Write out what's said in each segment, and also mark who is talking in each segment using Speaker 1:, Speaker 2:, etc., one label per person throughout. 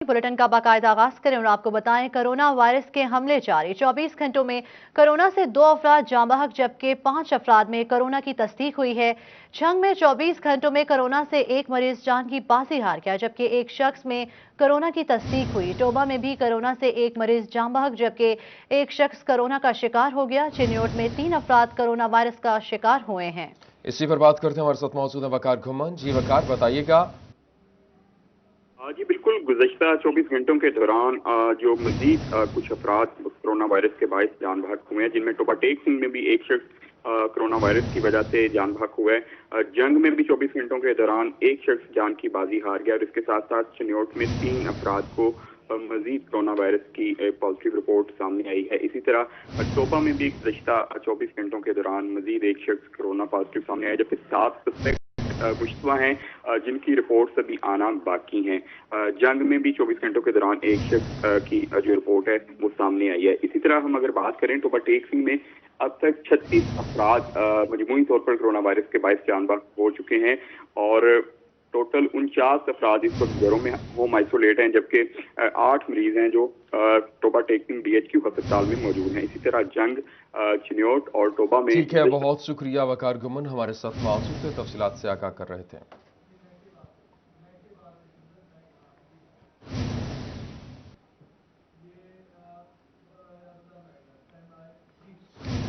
Speaker 1: Bulletin का बाकायदा आगाज करें और आपको बताएं कोरोना वायरस के हमले जारी। 24 घंटों में कोरोना से 2 अफराद जाँ बहक जबकि 5 अफराद में कोरोना की तस्दीक हुई है। झंग में 24 घंटों में कोरोना से एक मरीज जान की बाजी हार गया जबकि एक शख्स में कोरोना की तस्दीक हुई। टोबा में भी कोरोना से एक मरीज जाँ बहक जबकि एक शख्स कोरोना का शिकार हो गया। चिन्योट में 3 अफराद कोरोना वायरस का शिकार हुए हैं।
Speaker 2: इसी पर बात करते हैं, हमारे साथ मौजूद है वकार घुम्मन। जी वकार, बताइएगा।
Speaker 3: जी बिल्कुल, गुज़श्ता 24 घंटों के दौरान जो मजीद कुछ अफराद कोरोना वायरस के बायस जान बहक हुए हैं, जिनमें टोबा टेक सिंह में भी एक शख्स कोरोना वायरस की वजह से जान बहक हुआ है। जंग में भी 24 घंटों के दौरान एक शख्स जान की बाजी हार गया और इसके साथ साथ चिन्योट में 3 अफराद को मजीद कोरोना वायरस की पॉजिटिव रिपोर्ट सामने आई है। इसी तरह टोबा में भी गुज़श्ता 24 घंटों के दौरान मजीद एक शख्स कोरोना पॉजिटिव सामने आया, जबकि 7 सस्पेक्ट मुश्तबा हैं जिनकी रिपोर्ट अभी आना बाकी हैं। जंग में भी 24 घंटों के दौरान एक शख्स की जो रिपोर्ट है वो सामने आई है। इसी तरह हम अगर बात करें तो टेक सिंह में अब तक 36 अफराद मजमूई तौर पर कोरोना वायरस के बायस जान बहक हो चुके हैं और टोटल 49 अफराद इस वक्त घरों में होम आइसोलेट हैं, जबकि 8 मरीज हैं जो टोबा टेकिंग DHQ अस्पताल में मौजूद हैं। इसी तरह जंग, चिन्योट और टोबा में।
Speaker 2: ठीक है, बहुत शुक्रिया वकार घुम्मन, हमारे साथ मौजूद थे, तफसीलात से आगाह कर रहे थे।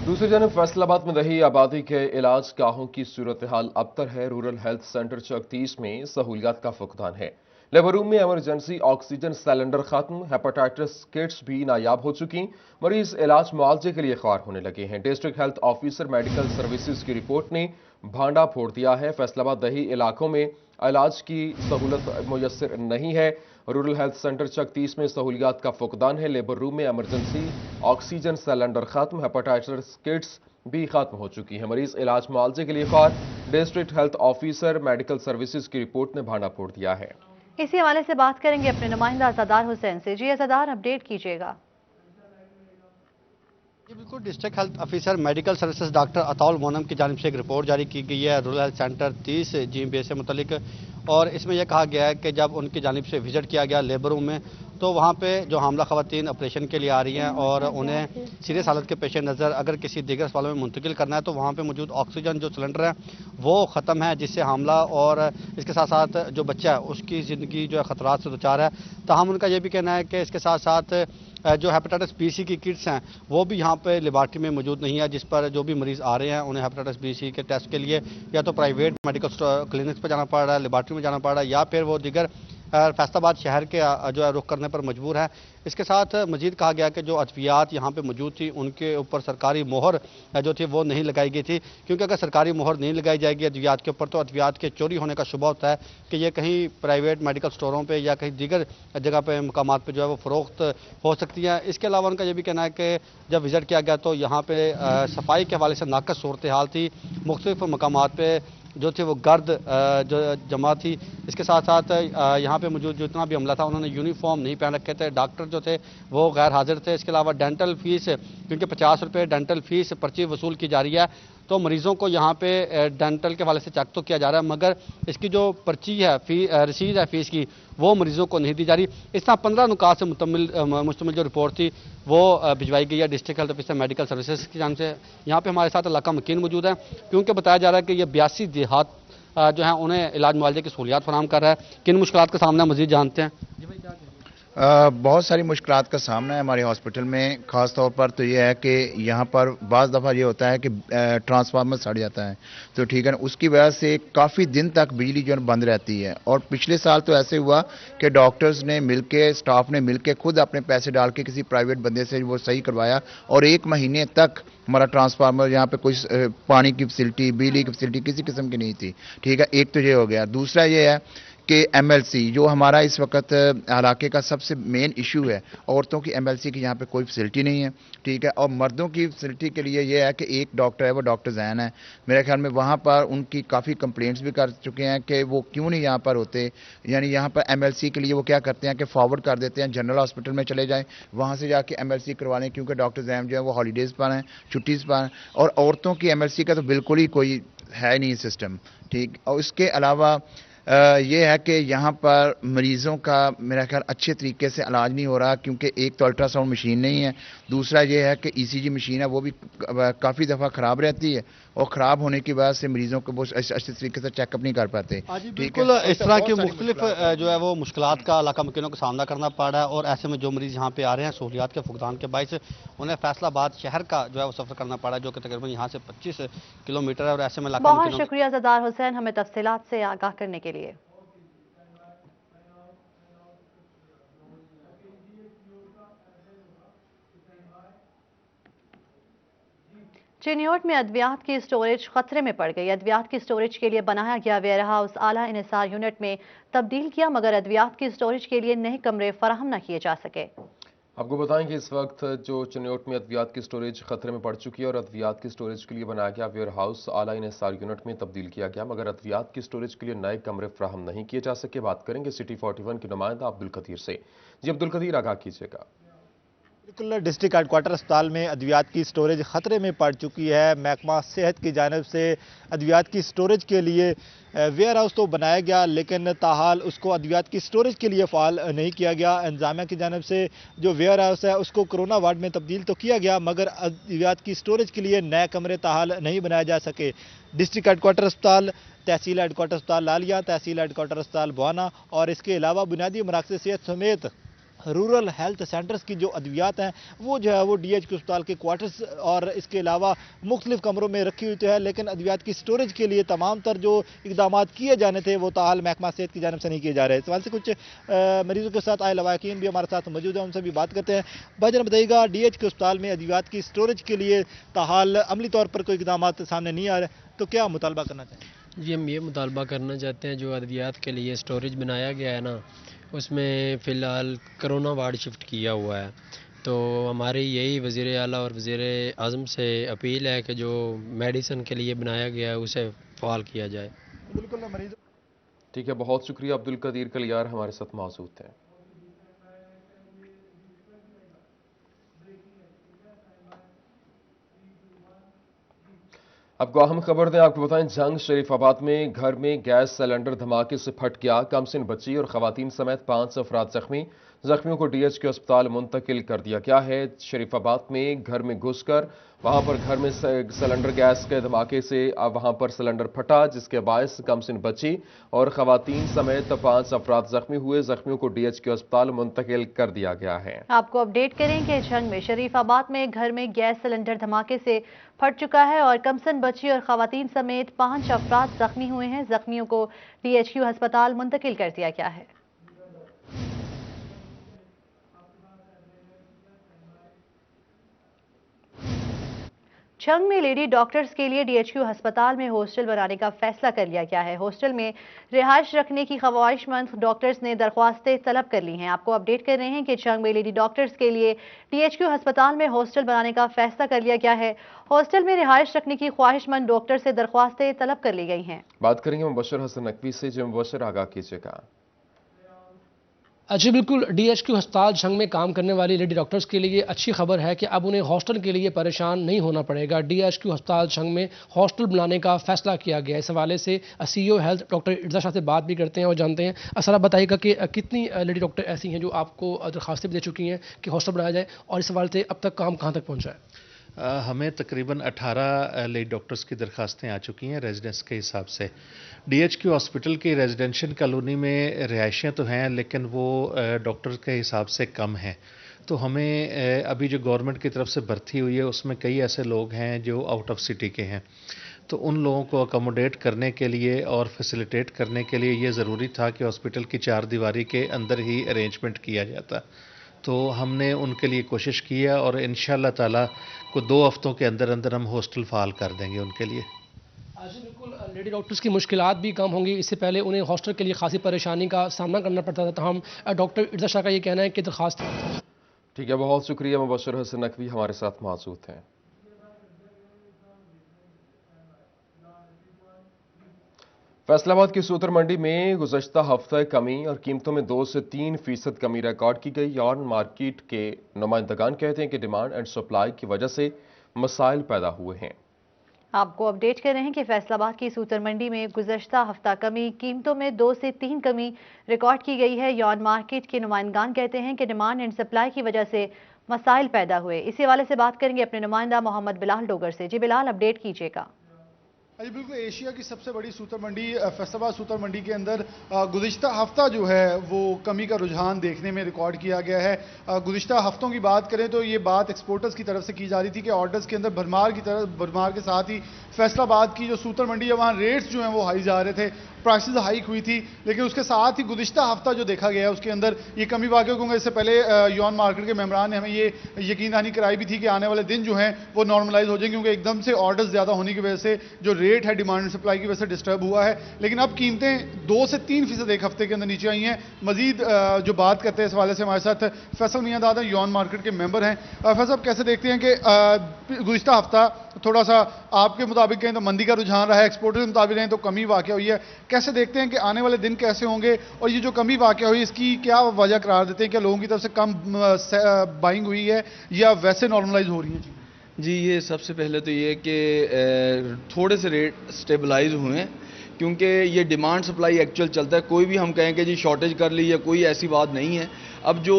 Speaker 2: दूसरी जानब फैसलाबाद में रही आबादी के इलाज गाहों की सूरत हाल अबतर है। रूरल हेल्थ सेंटर चक 30 में सहूलियात का फुकदान है। लेबर रूम में इमरजेंसी ऑक्सीजन सिलेंडर खत्म, हेपेटाइटिस किट्स भी नायाब हो चुकी, मरीज इलाज मुआवजे के लिए ख्वार होने लगे हैं। District health officer medical services की रिपोर्ट ने भांडा फोड़ दिया है। फैसलाबाद दही इलाकों में इलाज की सहूलत मुयसर नहीं है। रूरल हेल्थ सेंटर चक 30 में सहूलियात का फुकदान है। लेबर रूम में इमरजेंसी ऑक्सीजन सिलेंडर खत्म, हेपेटाइटिस किट्स भी खत्म हो चुकी है, मरीज इलाज मुआवजे के लिए ख्वार। District health officer medical services की रिपोर्ट ने भांडा फोड़ दिया है।
Speaker 1: इसी हवाले से बात करेंगे अपने नुमाइंदा अज़ादार हुसैन से। जी अज़ादार, अपडेट कीजिएगा।
Speaker 4: बिल्कुल, district health officer medical services doctor Ataul Monam की जानिब से एक रिपोर्ट जारी की गई है रूरल हेल्थ सेंटर 30 GMBA से मुतलिक, और इसमें यह कहा गया है कि जब उनकी जानिब से विजिट किया गया लेबर रूम में तो वहाँ पे जो हामला खवातीन ऑपरेशन के लिए आ रही हैं और उन्हें सीरियस हालत के पेश नज़र अगर किसी दीगर अस्पतालों में मुंतकिल करना है तो वहाँ पे मौजूद ऑक्सीजन जो सिलेंडर है वो ख़त्म है, जिससे हामला और इसके साथ साथ जो बच्चा है उसकी ज़िंदगी जो है ख़तरात से दुचार है। ताहम उनका यह भी कहना है कि इसके साथ साथ जो हेपेटाइटिस BC की किट्स हैं वो भी यहाँ पे लेबॉर्ट्री में मौजूद नहीं है, जिस पर जो भी मरीज़ आ रहे हैं उन्हें हेपेटाइटिस BC के टेस्ट के लिए या तो प्राइवेट मेडिकल क्लिनिक्स पर जाना पड़ रहा है, लेबॉर्ट्री में जाना पड़ रहा है, या फिर वो दिगर फैसलाबाद शहर के जो है रुख करने पर मजबूर है। इसके साथ मजीद कहा गया कि जो अद्वियात यहाँ पे मौजूद थी उनके ऊपर सरकारी मोहर जो थी वो नहीं लगाई गई थी, क्योंकि अगर सरकारी मोहर नहीं लगाई जाएगी अद्वियात के ऊपर तो अद्वियात के चोरी होने का शुबा होता है कि ये कहीं प्राइवेट मेडिकल स्टोरों पर या कहीं दीगर जगह पर मकामात पर जो है वो फ़रोख्त हो सकती है। इसके अलावा उनका यह भी कहना है कि जब विज़िट किया गया तो यहाँ पर सफाई के हवाले से नाकस सूरत हाल थी, मुख्तलिफ मकामात पर जो थे वो गर्द जो जमा थी। इसके साथ साथ यहाँ पे मौजूद जितना भी अमला था उन्होंने यूनिफॉर्म नहीं पहन रखे थे, डॉक्टर जो थे वो गैर हाजिर थे। इसके अलावा डेंटल फीस, क्योंकि 50 रुपये डेंटल फीस पर्ची वसूल की जा रही है, तो मरीज़ों को यहाँ पे डेंटल के हवाले से चेक तो किया जा रहा है मगर इसकी जो पर्ची है रसीद है फीस की वो मरीज़ों को नहीं दी जा रही। इस तरह 15 नुकात से मुश्तमिल जो रिपोर्ट थी वो भिजवाई गई है district health officer medical services की जान से। यहाँ पे हमारे साथ इलाका मकीन मौजूद है, क्योंकि बताया जा रहा है कि ये 82 देहात जो है उन्हें इलाज मुआवजे की सहूलियात फराहम कर रहा है। किन मुश्किलात का सामना मजीद जानते हैं?
Speaker 5: बहुत सारी मुश्किलात का सामना है हमारे हॉस्पिटल में। ख़ास तौर पर तो ये है कि यहाँ पर बाज़ दफ़ा ये होता है कि ट्रांसफार्मर सड़ जाता है, तो ठीक है ना, उसकी वजह से काफ़ी दिन तक बिजली जो है बंद रहती है। और पिछले साल तो ऐसे हुआ कि डॉक्टर्स ने मिलके, स्टाफ ने मिलके खुद अपने पैसे डाल के किसी प्राइवेट बंदे से वो सही करवाया और 1 महीने तक हमारा ट्रांसफार्मर यहाँ पे कोई पानी की फैसिलिटी, बिजली की फैसिलिटी किसी किस्म की नहीं थी। ठीक है, एक तो ये हो गया। दूसरा ये है कि MLC जो हमारा इस वक्त इलाके का सबसे मेन इशू है, औरतों की MLC की यहाँ पे कोई फैसिलिटी नहीं है। ठीक है, और मर्दों की फैसिलिटी के लिए ये है कि एक डॉक्टर है, वो डॉक्टर जैन है, मेरे ख्याल में वहाँ पर उनकी काफ़ी कंप्लेंट्स भी कर चुके हैं कि वो क्यों नहीं यहाँ पर होते। यानी यहाँ पर MLC के लिए वो क्या करते हैं कि फॉरवर्ड कर देते हैं, जनरल हॉस्पिटल में चले जाएँ, वहाँ से जाके MLC करवा लें, क्योंकि डॉक्टर जैन जो है वो हॉलीडेज़ पर हैं, छुट्टीज़ पर हैं, और औरतों की MLC का तो बिल्कुल ही कोई है नहीं सिस्टम। ठीक, और इसके अलावा ये है कि यहाँ पर मरीजों का मेरा ख्याल अच्छे तरीके से इलाज नहीं हो रहा, क्योंकि एक तो अल्ट्रासाउंड मशीन नहीं है, दूसरा ये है कि ईसीजी मशीन है वो भी काफ़ी दफ़ा ख़राब रहती है, और ख़राब होने की वजह से मरीजों को वो अच्छे तरीके से चेकअप नहीं कर पाते।
Speaker 4: बिल्कुल इस तरह की मुख्तलिफ जो है वो मुश्किलात का इलाका मुकीनों को सामना करना पड़ रहा है, और ऐसे में जो मरीज़ यहाँ पे आ रहे हैं सहूलियात के फुकदान के बायस उन्हें फैसलाबाद शहर का जो है वो सफ़र करना पड़ा है, जो कि तकरीबन यहाँ से 25 किलोमीटर है। और ऐसे में
Speaker 1: बहुत शुक्रिया ज़दार हुसैन हमें तफसीलात से आगाह करने के लिए। चिन्योट में अद्वियात की स्टोरेज खतरे में पड़ गई। अद्वियात की स्टोरेज के लिए बनाया गया वेयर हाउस आला इन्हिसार यूनिट में तब्दील किया, मगर अद्वियात की स्टोरेज के लिए नए कमरे फराहम न किए जा सके।
Speaker 2: आपको बताएं कि इस वक्त जो चिन्योट में अद्वियात की स्टोरेज खतरे में पड़ चुकी है और अद्वियात की स्टोरेज के लिए बनाया गया वेयर हाउस आला इन्हिसार यूनिट में तब्दील किया गया, मगर अद्वियात की स्टोरेज के लिए नए कमरे फराहम नहीं किए जा सके। बात करेंगे सिटी 41 के नुमाइंदा अब्दुल कदीर से। जी अब्दुल कदीर, आगाह कीजिएगा।
Speaker 6: बिल्कुल, डिस्ट्रिक्ट हेडक्वार्टर अस्पताल में अद्वियात की स्टोरेज खतरे में पड़ चुकी है। महकमा सेहत की जानिब से अद्वियात की स्टोरेज के लिए वेयर हाउस तो बनाया गया, लेकिन ताहाल उसको अद्वियात की स्टोरेज के लिए फ़ाल नहीं किया गया। इंतजामिया की जानिब से जो वेयर हाउस है उसको कोरोना वार्ड में तब्दील तो किया गया, मगर अद्वियात की स्टोरेज के लिए नए कमरे ताहाल नहीं बनाए जा सके। डिस्ट्रिक्ट हेडक्वार्टर अस्पताल, तहसील हेडक्वार्टर अस्पताल लालिया, तहसील हेडक्वार्टर अस्पताल बुआना और इसके अलावा बुनियादी मराकज़ सेहत समेत रूरल हेल्थ सेंटर्स की जो अद्वियात हैं वो जो है वो DHQ अस्पताल के क्वार्टर्स और इसके अलावा मुख्तलिफ कमरों में रखी हुई तो है, लेकिन अद्वियात की स्टोरेज के लिए तमाम तर जो इकदाम किए जाने थे वो ताहाल महकमा सेहत की जानिब से नहीं किए जा रहे। इस सवाल से कुछ मरीजों के साथ आए लवाकिन भी हमारे साथ मौजूद हैं, उनसे भी बात करते हैं। भाईजान बताइएगा, DHQ अस्पताल में अद्वियात की स्टोरेज के लिए ताहाल अमली तौर पर कोई इकदाम सामने नहीं आ रहे, तो क्या मुतालबा करना चाहिए?
Speaker 7: जी, हम ये मुतालबा करना चाहते हैं जो अद्वियात के लिए स्टोरेज बनाया गया है ना, उसमें फ़िलहाल कोरोना वार्ड शिफ्ट किया हुआ है, तो हमारी यही वज़ीर आला और वज़ीर आज़म से अपील है कि जो मेडिसिन के लिए बनाया गया है उसे फ़ाल किया जाए।
Speaker 6: बिल्कुल मरीज
Speaker 2: ठीक है, बहुत शुक्रिया अब्दुल कदीर कलियार हमारे साथ मौजूद थे। आपको अहम खबर दें, आपको बताएं जंग शरीफाबाद में घर में गैस सिलेंडर धमाके से फट गया, कमसिन बच्ची और खवातीन समेत 5 अफराद जख्मी। जख्मियों को DHQ अस्पताल मुंतकिल कर दिया गया है। शरीफाबाद में घर में घुसकर वहां पर घर में सिलेंडर गैस के धमाके से वहां पर सिलेंडर फटा, जिसके बायस कमसिन बच्ची और खवातीन समेत 5 अफराद जख्मी हुए। जख्मियों को DHQ अस्पताल मुंतकिल कर दिया गया है।
Speaker 1: आपको अपडेट करें कि जंग में शरीफाबाद में घर में गैस सिलेंडर धमाके से फट चुका है और कमसिन बच्ची और खवातीन समेत 5 अफराद जख्मी हुए हैं। जख्मियों को DHQ अस्पताल मुंतकिल कर दिया गया है। छंग में लेडी डॉक्टर्स के लिए DHQ अस्पताल में हॉस्टल बनाने का फैसला कर लिया गया है। हॉस्टल में रिहाइश रखने की ख्वाहिशमंद डॉक्टर्स ने दरख्वास्तें तलब कर ली हैं। आपको अपडेट कर रहे हैं कि छंग में लेडी डॉक्टर्स के लिए DHQ अस्पताल में हॉस्टल बनाने का फैसला कर लिया गया है। हॉस्टल में रिहाइश रखने की ख्वाहिशमंद डॉक्टर से दरख्वास्तें तलब कर ली गई हैं।
Speaker 2: बात करेंगे मुबशर हसन नकवी से। जो मुबशर, आगाह कीजिएगा।
Speaker 8: जी बिल्कुल, DHQ अस्पताल छंग में काम करने वाली लेडी डॉक्टर्स के लिए अच्छी खबर है कि अब उन्हें हॉस्टल के लिए परेशान नहीं होना पड़ेगा। DHQ अस्पताल छंग में हॉस्टल बनाने का फैसला किया गया। इस हवाले से CEO हेल्थ डॉक्टर इर्जा शाह से बात भी करते हैं और जानते हैं। सर, आप बताइएगा कि कितनी लेडी डॉक्टर ऐसी हैं जो आपको दरखास्तें भी दे चुकी हैं कि हॉस्टल बनाया जाए, और इस हवाले से अब तक काम कहाँ तक पहुँचा है?
Speaker 9: हमें तकरीबन 18 लेडी डॉक्टर्स की दरखास्तें आ चुकी हैं रेजिडेंस के हिसाब से। DHQ हॉस्पिटल की रेजिडेंशियल कॉलोनी में रिहाइशें तो हैं, लेकिन वो डॉक्टर के हिसाब से कम हैं। तो हमें अभी जो गवर्नमेंट की तरफ से भर्ती हुई है उसमें कई ऐसे लोग हैं जो आउट ऑफ सिटी के हैं, तो उन लोगों को अकोमोडेट करने के लिए और फैसिलिटेट करने के लिए ये ज़रूरी था कि हॉस्पिटल की 4 दीवारी के अंदर ही अरेंजमेंट किया जाता। तो हमने उनके लिए कोशिश की है और इंशाअल्लाह ताला को 2 हफ्तों के अंदर अंदर हम हॉस्टल फाल कर देंगे उनके लिए।
Speaker 8: जी बिल्कुल, लेडी डॉक्टर्स की मुश्किलात भी कम होंगी। इससे पहले उन्हें हॉस्टल के लिए खासी परेशानी का सामना करना पड़ता था। हम डॉक्टर इर्जा शाह का ये कहना है कि दरखास्त।
Speaker 2: ठीक है, बहुत शुक्रिया मुबशर हसन नकवी हमारे साथ मौजूद हैं। फैसलाबाद की सूतर मंडी में गुज़श्ता हफ्ते कमी और कीमतों में 2 से 3% कमी रिकॉर्ड की गई। यार्न मार्केट के नुमाइंदगान कहते हैं कि डिमांड एंड सप्लाई की वजह से मसाइल पैदा हुए हैं।
Speaker 1: आपको अपडेट कर रहे हैं कि फैसलाबाद की सूतर मंडी में गुज़श्ता हफ्ता कमी, कीमतों में 2 से 3 कमी रिकॉर्ड की गई है। यॉन मार्केट के नुमाइंदान कहते हैं कि डिमांड एंड सप्लाई की वजह से मसाइल पैदा हुए। इसी हवाले से बात करेंगे अपने नुमाइंदा मोहम्मद बिलाल डोगर से। जी बिलाल, अपडेट कीजिएगा।
Speaker 10: जी बिल्कुल, एशिया की सबसे बड़ी सूतर मंडी फैसलाबाद सूतर मंडी के अंदर गुज़िश्ता हफ्ता जो है वो कमी का रुझान देखने में रिकॉर्ड किया गया है। गुज़िश्ता हफ्तों की बात करें तो ये बात एक्सपोर्टर्स की तरफ से की जा रही थी कि ऑर्डर्स के अंदर भरमार के साथ ही फैसलाबाद की जो सूतर मंडी है वहाँ रेट्स जो हैं वो हाई जा रहे थे, प्राइसेस हाइक हुई थी। लेकिन उसके साथ ही गुज़िश्ता हफ्ता जो देखा गया है उसके अंदर ये कमी वाक़ई होंगे। इससे पहले यॉन मार्केट के मेम्बरान ने हमें ये यकीन दहानी कराई भी थी कि आने वाले दिन जो हैं वो नॉर्मलाइज हो जाएंगे, क्योंकि एकदम से ऑर्डर्स ज़्यादा होने की वजह से जो रेट है डिमांड एंड सप्लाई की वजह से डिस्टर्ब हुआ है। लेकिन अब कीमतें 2 से 3% एक हफ्ते के अंदर नीचे आई हैं। मजीद जो बात करते हैं इस हवाले से हमारे साथ फैसल मियां दादा यॉन मार्केट के मेंबर हैं। फैसल साहब, कैसे देखते हैं कि गुज़िश्ता हफ्ता थोड़ा सा आपके मुताबिक कहें तो मंदी का रुझान रहा है, एक्सपोर्टर के मुताबिक कहें तो कमी वाक़या हुई है, कैसे देखते हैं कि आने वाले दिन कैसे होंगे और ये जो कमी वाक़या हुई इसकी क्या वजह करार देते हैं? क्या लोगों की तरफ से कम बाइंग हुई है या वैसे नॉर्मलाइज हो रही है?
Speaker 11: जी, ये सबसे पहले तो ये कि थोड़े से रेट स्टेबलाइज हुए हैं, क्योंकि ये डिमांड सप्लाई एक्चुअल चलता है। कोई भी हम कहें कि जी शॉर्टेज कर ली या कोई ऐसी बात नहीं है। अब जो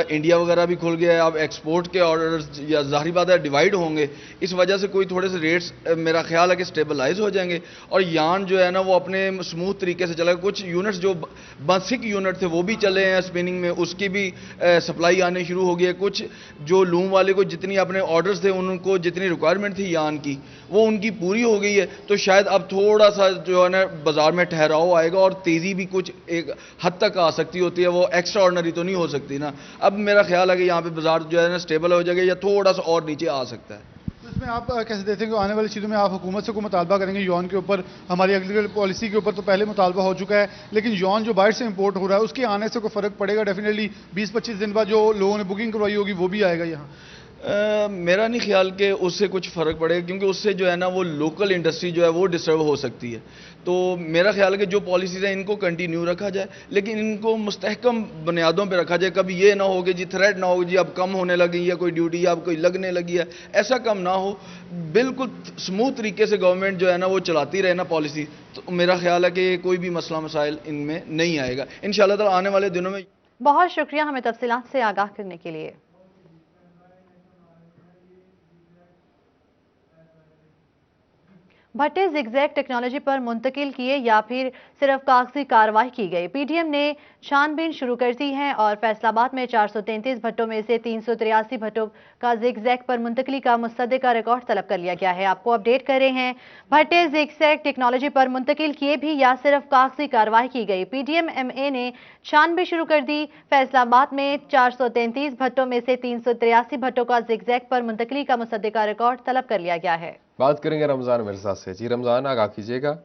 Speaker 11: इंडिया वगैरह भी खुल गया है, अब एक्सपोर्ट के ऑर्डर्स या ज़ाहिर बात है डिवाइड होंगे, इस वजह से कोई थोड़े से रेट्स मेरा ख्याल है कि स्टेबलाइज हो जाएंगे और यान जो है ना वो अपने स्मूथ तरीके से चलेगा। कुछ यूनिट्स जो बेसिक यूनिट थे वो भी चले हैं स्पिनिंग में, उसकी भी सप्लाई आने शुरू हो गई है। कुछ जो लूम वाले को जितनी अपने ऑर्डर्स थे उनको जितनी रिक्वायरमेंट थी यान की वो उनकी पूरी हो गई है। तो शायद अब थोड़ा सा जो है ना बाजार में ठहराव आएगा और तेज़ी भी कुछ एक हद तक आ सकती होती है, वो एक्स्ट्रा ऑर्डनरी तो नहीं हो सकती ना। अब मेरा ख्याल है कि यहाँ पे बाजार जो है ना स्टेबल हो जाएगा या थोड़ा सा और नीचे आ सकता है।
Speaker 10: तो इसमें आप कैसे देते हैं कि आने वाली चीज़ों में आप हुकूमत से कोई मुतालबा करेंगे? यॉन के ऊपर हमारी एग्रीकल्चर पॉलिसी के ऊपर तो पहले मुतालबा हो चुका है, लेकिन यॉन जो बाहर से इंपोर्ट हो रहा है उसके आने से कोई फ़र्क पड़ेगा? डेफिनेटली 20-25 दिन बाद जो लोगों ने बुकिंग करवाई होगी वो भी आएगा यहाँ?
Speaker 11: मेरा नहीं ख्याल कि उससे कुछ फ़र्क पड़ेगा, क्योंकि उससे जो है ना वो लोकल इंडस्ट्री जो है वो डिस्टर्ब हो सकती है। तो मेरा ख्याल है कि जो पॉलिसीज़ हैं इनको कंटिन्यू रखा जाए, लेकिन इनको मुस्तहकम बुनियादों पे रखा जाए। कभी ये ना हो कि जी थ्रेट ना हो जी अब कम होने लगी या कोई ड्यूटी या अब कोई लगने लगी है, ऐसा कम ना हो। बिल्कुल स्मूथ तरीके से गवर्नमेंट जो है ना वो चलाती रहे ना पॉलिसी, तो मेरा ख्याल है कि कोई भी मसला मसाइल इनमें नहीं आएगा इंशाअल्लाह ताला आने वाले दिनों में।
Speaker 1: बहुत शुक्रिया हमें तफसीलात से आगाह करने के लिए। भट्टे जिगजैग टेक्नोलॉजी पर मुंतकिल किए या फिर सिर्फ कागजी कार्रवाई की गई? पीडीएम ने छानबीन शुरू कर दी है और फैसलाबाद में 433 भट्टों में से 383 भट्टों का जिगजैग पर मुंतकली का मुसद्दे का रिकॉर्ड तलब कर लिया गया है। आपको अपडेट कर रहे हैं, भट्टे जिगजैग टेक्नोलॉजी पर मुंतकिल किए भी या सिर्फ कागजी कार्रवाई की गई? पीडीएम एमए ने छानबीन शुरू कर दी। फैसलाबाद में 433 भट्टों में से 383 भट्टों का जिगजैग पर मुंतकली का मुसद्दे का रिकॉर्ड तलब कर लिया गया है।
Speaker 2: बात करेंगे रमजान मिर्जा से। जी रमजान, आगाह कीजिएगा।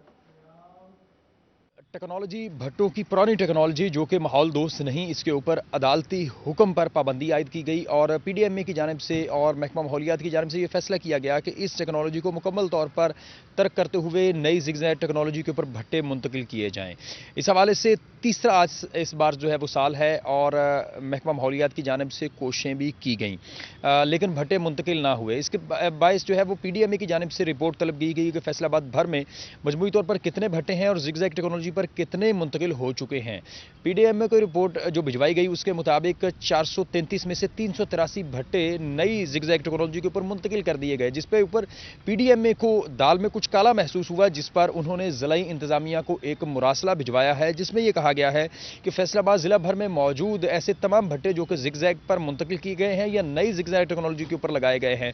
Speaker 12: टेक्नोलॉजी भट्टों की पुरानी टेक्नोलॉजी जो कि माहौल दोस्त नहीं, इसके ऊपर अदालती हुक्म पर पाबंदी आयद की गई और पीडीएमए की जानिब से और महकमा माहौलियात की जानिब से ये फैसला किया गया कि इस टेक्नोलॉजी को मुकम्मल तौर पर तर्क करते हुए नई जिगजैग टेक्नोलॉजी के ऊपर भट्टे मुंतकिल किए जाएँ। इस हवाले से तीसरा आज इस बार जो है वो साल है और महकमा माहौलियात की जानिब से कोशिशें भी की गई, लेकिन भट्टे मुंतकिल ना हुए। इसके बायस जो है वो पीडीएमए की जानिब से रिपोर्ट तलब की गई कि फैसलाबाद भर में मजमूई तौर पर कितने भट्टे हैं और जिगजैग टेक्नोलॉजी पर कितने मुंतकिल हो चुके हैं। पीडीएमए को रिपोर्ट जो भिजवाई गई उसके मुताबिक 433 में से 383 भट्टे नई जिगजैग टेक्नोलॉजी के ऊपर मुंतकिल कर दिए गए, जिसपे ऊपर पीडीएमए को दाल में कुछ काला महसूस हुआ, जिस पर उन्होंने ज़िलाई इंतजामिया को एक मुरासला भिजवाया है जिसमें यह कहा गया है कि फैसलाबाद जिला भर में मौजूद ऐसे तमाम भट्टे जो कि जिगजैग पर मुंतकिल किए गए हैं या नई जिगजैग टेक्नोलॉजी के ऊपर लगाए गए हैं,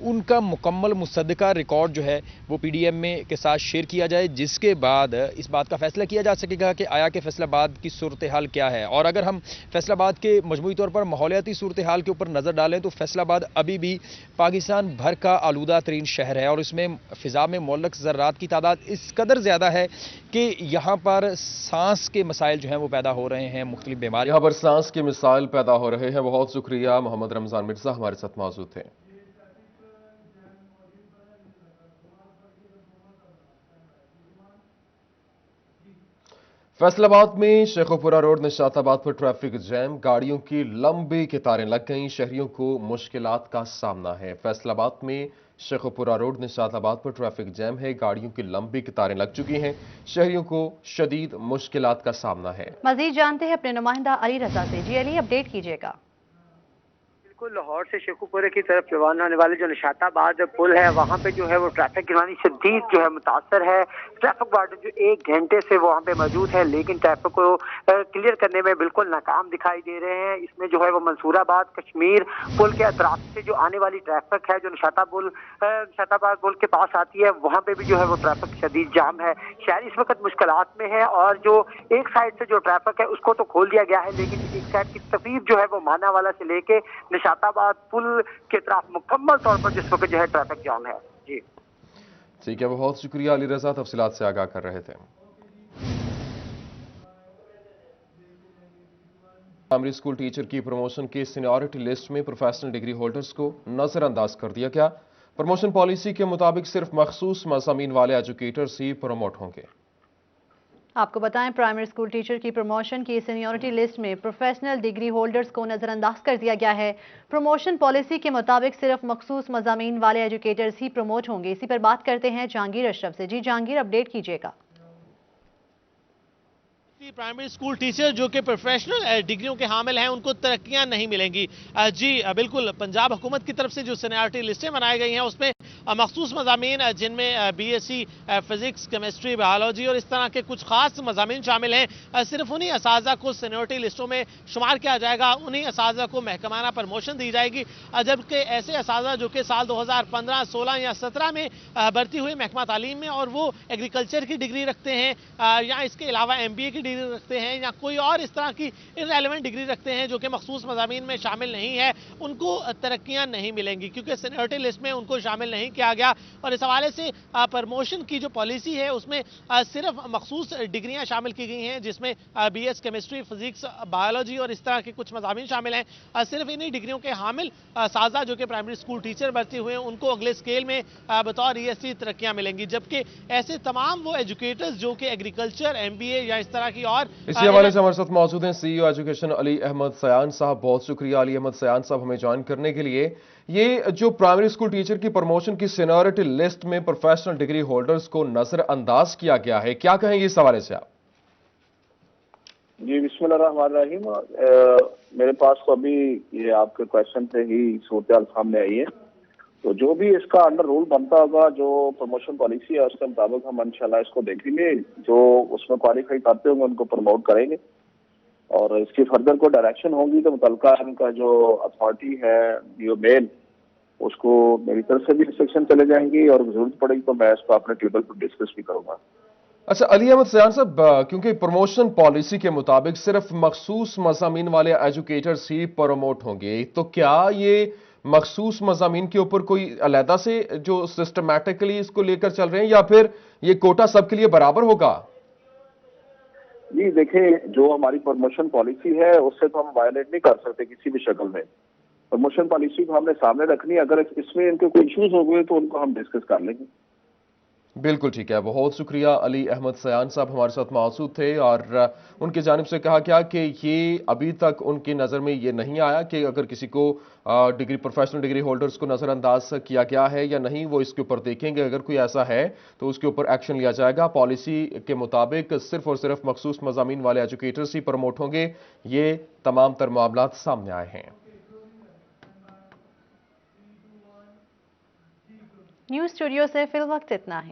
Speaker 12: उनका मुकम्मल मुसद्दका रिकॉर्ड जो है वो पीडीएमए के साथ शेयर किया जाए, जिसके बाद इस बात का फैसला किया जा सकेगा कि आया कि फैसलाबाद की सूरत हाल क्या है। और अगर हम फैसलाबाद के मजमूई तौर पर माहौलियाती सूरत हाल के ऊपर नज़र डालें तो फैसलाबाद अभी भी पाकिस्तान भर का आलूदा तरीन शहर है और इसमें फ़िज़ा में मुअल्लक़ ज़र्रात की तादाद इस कदर ज़्यादा है कि यहाँ पर सांस के मसाइल जो हैं वो पैदा हो रहे हैं, मुख्तलिफ बीमारी।
Speaker 2: यहाँ पर सांस के मिसाइल पैदा हो रहे हैं। बहुत शुक्रिया, मोहम्मद रमजान मिर्जा हमारे साथ मौजूद थे। फैसलाबाद में शेखोपुरा रोड निशाताबाद पर ट्रैफिक जैम, गाड़ियों की लंबी कतारें लग गईं, शहरियों को मुश्किलात का सामना है। फैसलाबाद में शेखोपुरा रोड निशाताबाद पर ट्रैफिक जैम है, गाड़ियों की लंबी कतारें लग चुकी हैं, शहरियों को शदीद मुश्किलात का सामना है।
Speaker 1: मजीद जानते हैं अपने नुमाइंदा अली रजा से। जी अली, अपडेट कीजिएगा।
Speaker 13: लाहौर से शेखुपुरे की तरफ रवाना होने वाले जो निशाताबाद पुल है वहां पे जो है वो ट्रैफिक की शदीद जो है मुतासर है। ट्रैफिक वार्डन जो 1 घंटे से वहां पे मौजूद है लेकिन ट्रैफिक को क्लियर करने में बिल्कुल नाकाम दिखाई दे रहे हैं। इसमें जो है वो मंसूराबाद कश्मीर पुल के अतराफ से जो आने वाली ट्रैफिक है जो निशाताबाद पुल के पास आती है वहां पे भी जो है वो ट्रैफिक शदीद जाम है। शहरी इस वक्त मुश्किलात में है और जो एक साइड से जो ट्रैफिक है उसको तो खोल दिया गया है लेकिन एक साइड की तफरीर जो है वो मानावाला से लेके निशाताबाद पुल के तरफ मुकम्मल तौर पर जिस वक्त जो है ट्रैफिक जाम है। जी
Speaker 2: ठीक है, बहुत शुक्रिया अली रजा, तफसीलात से आगाह कर रहे थे। प्राइमरी स्कूल टीचर की प्रमोशन के सीनियरिटी लिस्ट में प्रोफेशनल डिग्री होल्डर्स को नजरअंदाज कर दिया गया। प्रमोशन पॉलिसी के मुताबिक सिर्फ मखसूस मज़ामीन वाले एजुकेटर्स ही प्रमोट होंगे।
Speaker 1: आपको बताएं, प्राइमरी स्कूल टीचर की प्रमोशन की सीनियरिटी लिस्ट में प्रोफेशनल डिग्री होल्डर्स को नजरअंदाज कर दिया गया है। प्रमोशन पॉलिसी के मुताबिक सिर्फ मखसूस मज़ामीन वाले एजुकेटर्स ही प्रमोट होंगे। इसी पर बात करते हैं जहांगीर अशरफ से। जी जहांगीर, अपडेट कीजिएगा।
Speaker 14: प्राइमरी स्कूल टीचर जो कि प्रोफेशनल डिग्रियों के हामिल हैं उनको तरक्कियां नहीं मिलेंगी। जी बिल्कुल, पंजाब हुकूमत की तरफ से जो सीनियरिटी लिस्टें बनाई गई हैं उसमें मखसूस मज़ामीन जिनमें बीएससी फिजिक्स, केमिस्ट्री, बायोलॉजी और इस तरह के कुछ खास मज़ामीन शामिल हैं, सिर्फ उन्हीं असातिज़ा को सीनियरिटी लिस्टों में शुमार किया जाएगा, उन्हीं असातिज़ा को महकमाना प्रमोशन दी जाएगी। जबकि ऐसे असातिज़ा जो कि साल 2015, 16 या 17 में भर्ती हुए महकमा तालीम में और वो एग्रीकल्चर की डिग्री रखते हैं या इसके अलावा MBA की डिग्री रखते हैं या कोई और इस तरह की इररेलेवेंट डिग्री रखते हैं जो कि मखसूस मज़ामीन में शामिल नहीं है, उनको तरक्कियां नहीं मिलेंगी क्योंकि सीनियरिटी लिस्ट में उनको शामिल नहीं किया गया। और इस हवाले से प्रमोशन की जो पॉलिसी है उसमें सिर्फ मखसूस डिग्रियां शामिल की गई हैं जिसमें BS केमिस्ट्री, फिजिक्स, बायोलॉजी और इस तरह के कुछ मज़ामीन शामिल हैं। सिर्फ इन्हीं डिग्रियों के हामिल साजा जो कि प्राइमरी स्कूल टीचर भर्ती हुए हैं उनको अगले स्केल में बतौर ESC तरक्कियां मिलेंगी, जबकि ऐसे तमाम वो एजुकेटर्स जो कि एग्रीकल्चर, MBA या इस तरह की और
Speaker 2: इसी हवाले से हमारे साथ मौजूद हैं CEO एजुकेशन अली अहमद सयान साहब। बहुत शुक्रिया अली अहमद सयान साहब हमें ज्वाइन करने के लिए। ये जो प्राइमरी स्कूल टीचर की प्रमोशन की सीनियरिटी लिस्ट में प्रोफेशनल डिग्री होल्डर्स को नजरअंदाज किया गया है, क्या कहेंगे इस हवाले से आप?
Speaker 15: जी बिस्मिल्लाहिर्रहमानिर्रहीम। मेरे पास तो अभी ये आपके क्वेश्चन से ही सूरत सामने आई है, तो जो भी इसका अंडर रूल बनता होगा, जो प्रमोशन पॉलिसी है उसके मुताबिक हम इंशाल्लाह इसको देखेंगे, जो उसमें क्वालिफाई करते होंगे उनको प्रमोट करेंगे और इसकी फर्दर को डायरेक्शन होगी तो मुतल्लिका इनका जो अथॉरिटी है जो मेल उसको मेरी तरफ से भी इंस्ट्रक्शन चले जाएंगी और जरूरत पड़ेगी तो मैं इसको अपने टेबल पर डिस्कस भी करूंगा।
Speaker 2: अच्छा अली अहमद सयान साहब, क्योंकि प्रमोशन पॉलिसी के मुताबिक सिर्फ मखसूस मज़ामीन वाले एजुकेटर्स ही प्रमोट होंगे, तो क्या ये मखसूस मज़ामीन के ऊपर कोई अलहदा से जो सिस्टमैटिकली इसको लेकर चल रहे हैं या फिर ये कोटा सबके लिए बराबर होगा?
Speaker 15: जी देखिए, जो हमारी प्रमोशन पॉलिसी है उससे तो हम वायलेट नहीं कर सकते किसी भी शक्ल में। प्रमोशन पॉलिसी को हमने सामने रखनी है, अगर इसमें इनके कोई इश्यूज हो गए तो उनको हम डिस्कस कर लेंगे।
Speaker 2: बिल्कुल ठीक है, बहुत शुक्रिया अली अहमद सयान साहब हमारे साथ मौजूद थे और उनकी जानिब से कहा गया कि ये अभी तक उनकी नज़र में ये नहीं आया कि अगर किसी को डिग्री प्रोफेशनल डिग्री होल्डर्स को नज़रअंदाज किया गया है या नहीं, वो इसके ऊपर देखेंगे। अगर कोई ऐसा है तो उसके ऊपर एक्शन लिया जाएगा। पॉलिसी के मुताबिक सिर्फ और सिर्फ मखसूस मज़ामीन वाले एजुकेटर्स ही प्रमोट होंगे। ये तमाम तर मामलात सामने आए हैं।
Speaker 1: न्यूज़ स्टूडियो से फिलवक्त इतना है।